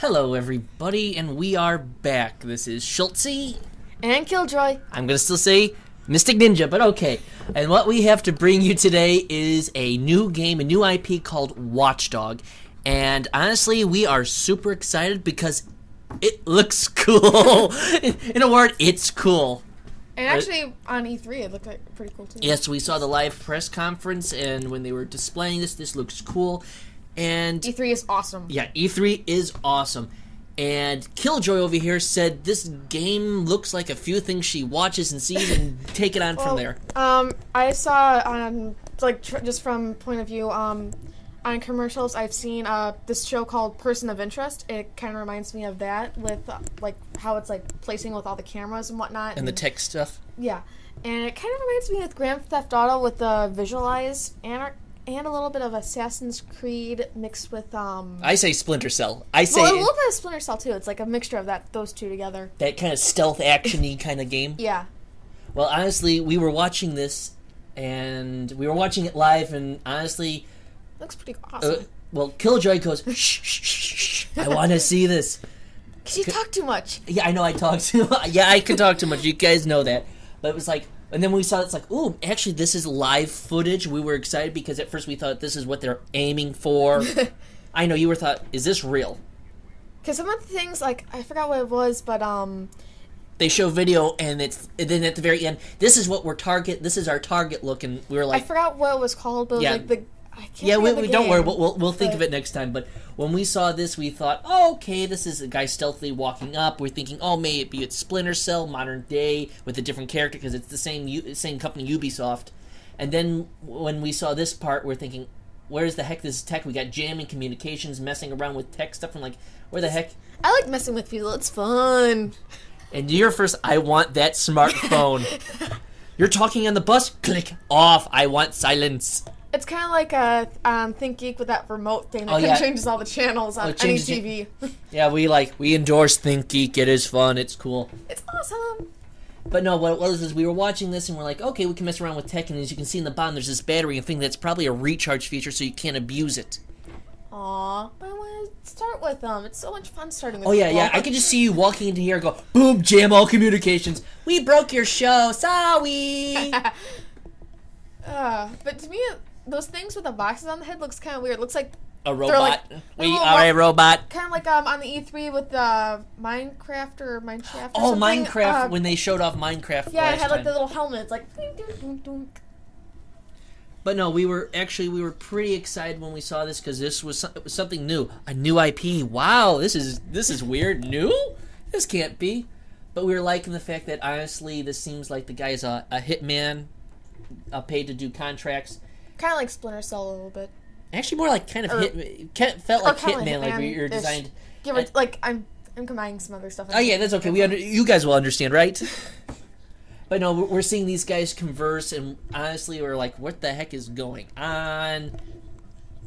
Hello everybody, and we are back. This is Schultzy. And Killjoy. I'm gonna still say Mystic Ninja, but okay. And what we have to bring you today is a new game, a new IP called Watchdog. And honestly, we are super excited because it looks cool. In a word, it's cool. And actually, on E3, it looked like pretty cool too. Yes, we saw the live press conference, and when they were displaying this looks cool. And E3 is awesome. Yeah, E3 is awesome. And Killjoy over here said this game looks like a few things she watches and sees and take it on from there. I saw, just from point of view, on commercials, I've seen this show called Person of Interest. It kind of reminds me of that with, how it's, placing with all the cameras and whatnot. And the tech stuff. Yeah. And it kind of reminds me of Grand Theft Auto with the visualize and a little bit of Assassin's Creed mixed with I say Splinter Cell. I say a little bit of Splinter Cell too. It's like a mixture of those two together. That kind of stealth action-y kind of game. Yeah. Well, honestly, we were watching this, and we were watching it live, and honestly, Looks pretty awesome. well, Killjoy goes, shh, shh, shh, shh, I want to see this. Because you talk too much. Yeah, I know I talk too much. Yeah, I can talk too much. You guys know that. But it was like, and then we saw it's like, ooh, actually this is live footage. We were excited because at first we thought this is what they're aiming for. I know you were thought, is this real? Because some of the things, I forgot what it was, but they show video and then at the very end, this is what this is our target look, and we were like, I forgot what it was called, but yeah. it was I can't we don't worry, we'll think of it next time. But when we saw this, we thought, oh, okay, this is a guy stealthily walking up. We're thinking, oh, may it be it's Splinter Cell, modern day, with a different character because it's the same company, Ubisoft. And then when we saw this part, we're thinking, where's the heck this tech? We got jamming communications, messing around with tech stuff. I'm like, where the heck? I like messing with people. It's fun. And you're first, I want that smartphone. You're talking on the bus? Click off. I want silence. It's kind of like a ThinkGeek with that remote thing that changes all the channels on any TV. Yeah, we endorse ThinkGeek. It is fun. It's cool. It's awesome. But no, what it was is we were watching this and we're like, okay, we can mess around with tech, and as you can see in the bottom, there's this battery and thing that's probably a recharge feature, so you can't abuse it. Aw, but I want to start with them. It's so much fun starting with them. Oh yeah, yeah. I could just see you walking into here and go, boom, jam all communications. We broke your show. Sorry. But to me, those things with the boxes on the head looks kind of weird. It looks like a robot. We are a robot. Kind of like on the E3 with Minecraft or Mineshaft. Oh, Minecraft! When they showed off Minecraft. Yeah, it had time. the little helmet. It's like. But no, we were pretty excited when we saw this because it was something new, a new IP. Wow, this is weird. New? This can't be. But we were liking the fact that honestly, this seems like the guy's a hitman, paid to do contracts. Kind of like Splinter Cell a little bit. Actually, more like felt like Hitman, like you're designed. I'm combining some other stuff. Oh yeah, that's okay. You guys will understand, right? But no, we're seeing these guys converse, and honestly, we're like, what the heck is going on?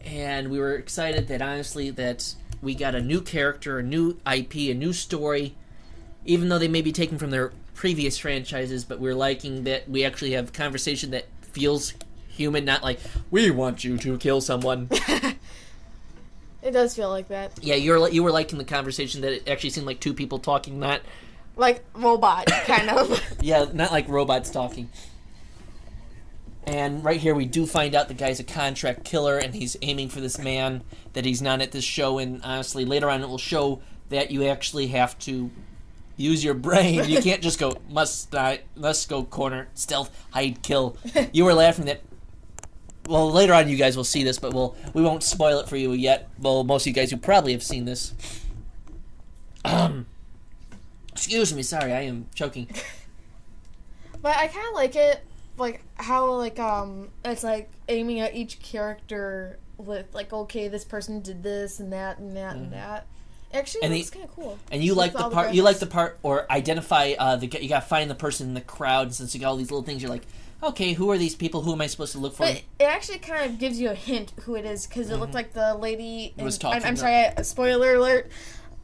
And we were excited that honestly that we got a new character, a new IP, a new story, even though they may be taken from their previous franchises. But we're liking that we actually have conversation that feels human, not like, we want you to kill someone. It does feel like that. Yeah, you were liking the conversation that it actually seemed like two people talking, not like robot, kind of. Yeah, not like robots talking. And right here we do find out the guy's a contract killer and he's aiming for this man that he's not at this show, and honestly later on it will show that you actually have to use your brain. You can't just go, must go corner, stealth, hide, kill. You were laughing that. Well, later on you guys will see this, but we won't spoil it for you yet. Well, most of you guys who probably have seen this. Excuse me, sorry, I am choking. But I kind of like it, like how it's like aiming at each character with like, okay, this person did this and that and that and that. Actually, it's kind of cool. And you like the part. You like the part, or identify you gotta find the person in the crowd. And since you got all these little things, you're like, okay, who are these people? Who am I supposed to look for? But it actually kind of gives you a hint who it is, because it looked like the lady. Was talking. I'm sorry, spoiler alert.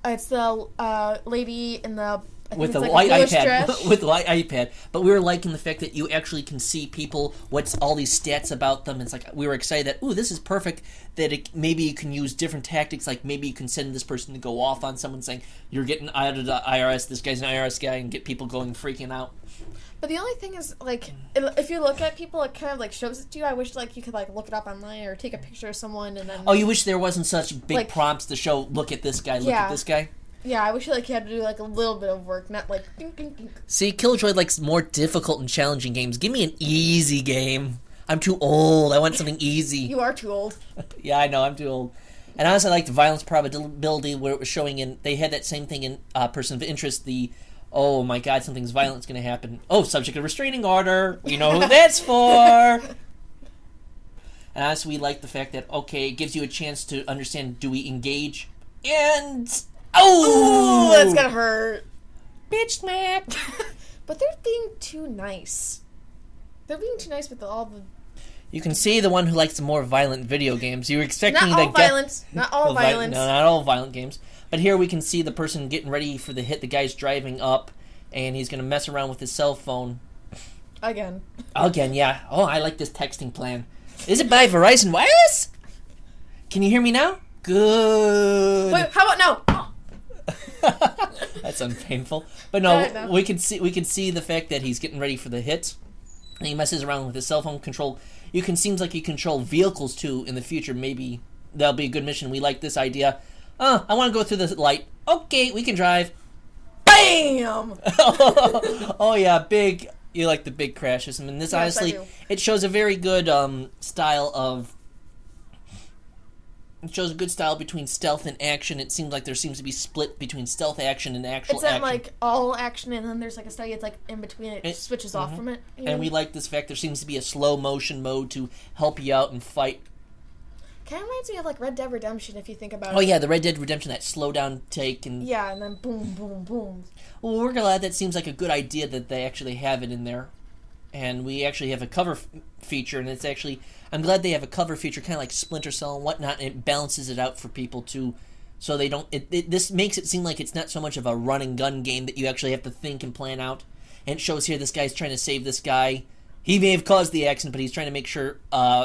It's the lady in the with a like white bluish iPad. trash. With a white iPad. But we were liking the fact that you actually can see people, what's all these stats about them. It's like we were excited that, ooh, this is perfect, that maybe you can use different tactics, like maybe you can send this person to go off on someone saying, you're getting out of the IRS, this guy's an IRS guy, and get people going freaking out. But the only thing is, like, if you look at people, it kind of, like, shows it to you. I wish, like, you could, like, look it up online or take a picture of someone and then... Oh, you wish there wasn't such big like, prompts to show, look at this guy, look at this guy? Yeah, I wish, like, you had to do, like, a little bit of work, not, like, ding, ding, ding. See, Killjoy likes more difficult and challenging games. Give me an easy game. I'm too old. I want something easy. You are too old. Yeah, I know. I'm too old. And honestly, I like the violence probability where it was showing in... They had that same thing in Person of Interest, the... Oh my god, something's violent's going to happen. Oh, subject to restraining order. We know who that's for. And honestly, we like the fact that, okay, it gives you a chance to understand, do we engage? And... Oh! Ooh, that's going to hurt. Bitch smack. But they're being too nice. They're being too nice with all the... You can see the one who likes the more violent video games. You were expecting Not all violence. Not all violence. No, not all violent games. But here we can see the person getting ready for the hit. The guy's driving up, and he's going to mess around with his cell phone. Again, yeah. Oh, I like this texting plan. Is it by Verizon Wireless? Can you hear me now? Good. Wait, how about no? That's unpainful. But no, we can see the fact that he's getting ready for the hit. And he messes around with his cell phone control. Seems like you control vehicles too in the future. Maybe that'll be a good mission. We like this idea. I want to go through the light. Okay, we can drive. Bam! Oh yeah, big. You like the big crashes. I mean, this honestly, it shows a very good style of. It shows a good style between stealth and action. It seems like there seems to be split between stealth action and actual action. It's not like all action and then there's like a study. It's like in between. It switches off from it. And we like this fact there seems to be a slow motion mode to help you out and fight. Kind of reminds me of like Red Dead Redemption if you think about it. Oh yeah, the Red Dead Redemption, that slow down take and... Yeah, and then boom, boom, boom. Well, we're glad that seems like a good idea that they actually have it in there. And we actually have a cover feature, and it's actually... I'm glad they have a cover feature, kind of like Splinter Cell and whatnot, and it balances it out for people too. So they don't... This makes it seem like it's not so much of a run and gun game that you actually have to think and plan out. And it shows here this guy's trying to save this guy. He may have caused the accident, but he's trying to make sure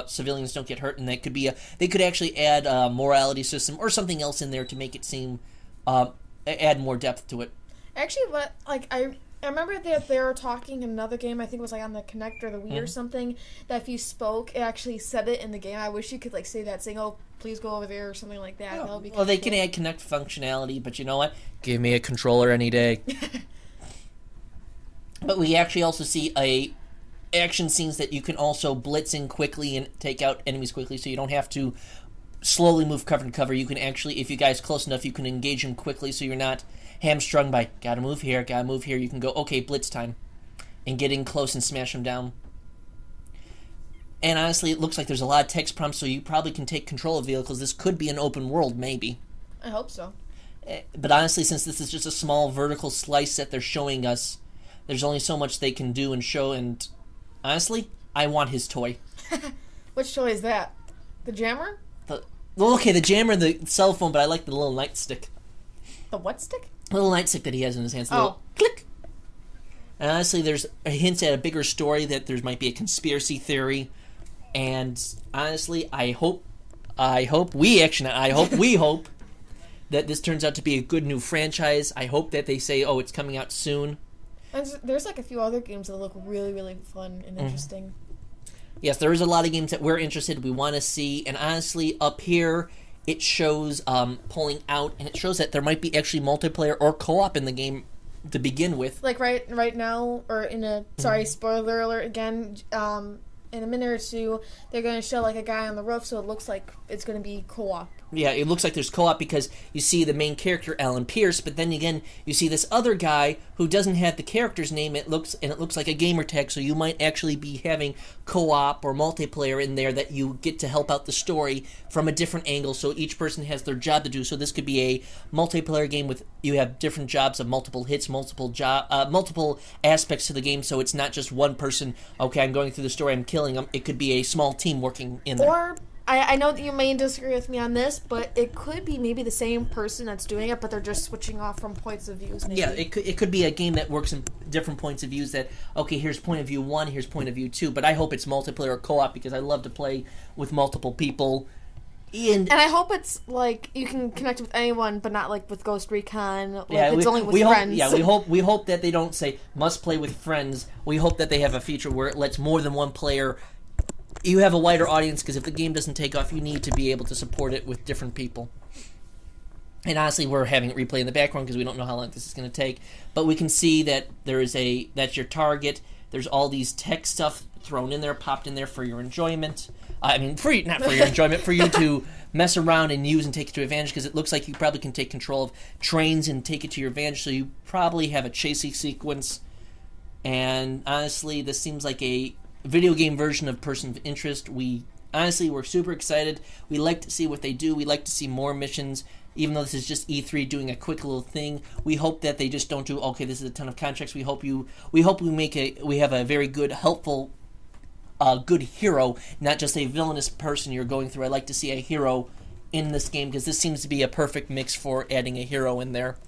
civilians don't get hurt, and that could be they could actually add a morality system or something else in there to make it seem add more depth to it. Actually, I remember that they were talking in another game. I think it was like on the Kinect or the Wii or something. That if you spoke, it actually said it in the game. I wish you could like say that, saying, "Oh, please go over there" or something like that. Oh, well, they can add Kinect functionality, but you know what? Give me a controller any day. But we actually also see action scenes that you can also blitz in quickly and take out enemies quickly, so you don't have to slowly move cover to cover. You can actually, if you guys close enough, you can engage them quickly, so you're not hamstrung by gotta move here. You can go, okay, blitz time, and get in close and smash them down. And honestly, it looks like there's a lot of text prompts, so you probably can take control of vehicles. This could be an open world, maybe. I hope so. But honestly, since this is just a small vertical slice that they're showing us, there's only so much they can do and show, and honestly, I want his toy. Which toy is that? The jammer? The jammer, the cell phone, but I like the little nightstick. The what stick? The little nightstick that he has in his hands. Oh. Little click. And honestly, there's hints at a bigger story that there might be a conspiracy theory. And honestly, I hope we hope that this turns out to be a good new franchise. I hope that they say, oh, it's coming out soon. And there's like a few other games that look really, really fun and interesting. Yes, there is a lot of games that we're interested, we want to see, and honestly, up here, it shows pulling out, and it shows that there might be actually multiplayer or co-op in the game to begin with. Like right now, or in a, sorry, spoiler alert again, in a minute or two, they're going to show like a guy on the roof, so it looks like it's going to be co-op. Yeah, it looks like there's co-op because you see the main character, Alan Pierce, but then again, you see this other guy who doesn't have the character's name. It looks like a gamer tag, so you might actually be having co-op or multiplayer in there that you get to help out the story from a different angle, so each person has their job to do. So this could be a multiplayer game with you have different jobs of multiple hits, multiple aspects to the game, so it's not just one person, okay, I'm going through the story, I'm killing them. It could be a small team working in there. Or I know that you may disagree with me on this, but it could be maybe the same person that's doing it, but they're just switching off from points of views. Maybe. Yeah, it could be a game that works in different points of views. That okay, here's point of view 1, here's point of view 2. But I hope it's multiplayer or co-op because I love to play with multiple people. And I hope it's like you can connect with anyone, but not like with Ghost Recon. Like yeah, it's only with friends. We hope that they don't say must play with friends. We hope that they have a feature where it lets more than one player. You have a wider audience because if the game doesn't take off, you need to be able to support it with different people. And honestly, we're having it replay in the background because we don't know how long this is going to take. But we can see that that's your target. There's all these tech stuff thrown in there, popped in there for your enjoyment. Not for your enjoyment, for you to mess around and use and take it to advantage, because it looks like you probably can take control of trains and take it to your advantage, so you probably have a chasing sequence. And honestly, this seems like a video game version of Person of Interest. We're super excited. We like to see what they do. We like to see more missions. Even though this is just E3 doing a quick little thing, we hope that they just don't do, okay, this is a ton of contracts. We hope we have a very good, helpful, good hero, not just a villainous person you're going through. I like to see a hero in this game because this seems to be a perfect mix for adding a hero in there.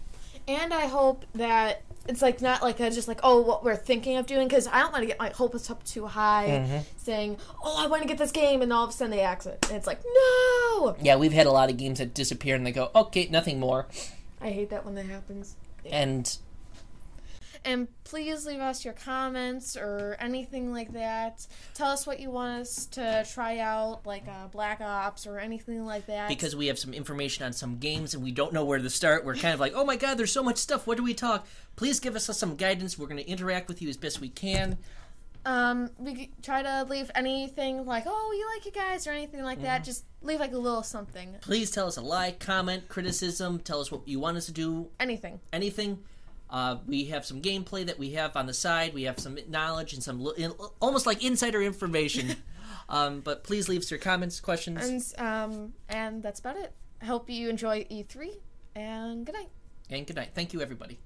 And I hope that it's like not like just like, oh, what we're thinking of doing, because I don't want to get my hopes up too high, saying, oh, I want to get this game, and all of a sudden they axe it, and it's like, no. Yeah, we've had a lot of games that disappear and they go, okay, nothing more. I hate that when that happens. And please leave us your comments or anything like that. Tell us what you want us to try out, like Black Ops or anything like that. Because we have some information on some games and we don't know where to start. We're kind of like, oh my god, there's so much stuff. What do we talk? Please give us some guidance. We're going to interact with you as best we can. We try to leave anything like, oh, we like you guys, or anything like that. Just leave like a little something. Please tell us a like, comment, criticism. Tell us what you want us to do. Anything. We have some gameplay that we have on the side. We have some knowledge and some almost like insider information. But please leave us your comments, questions. And that's about it. I hope you enjoy E3, and good night. And good night. Thank you, everybody.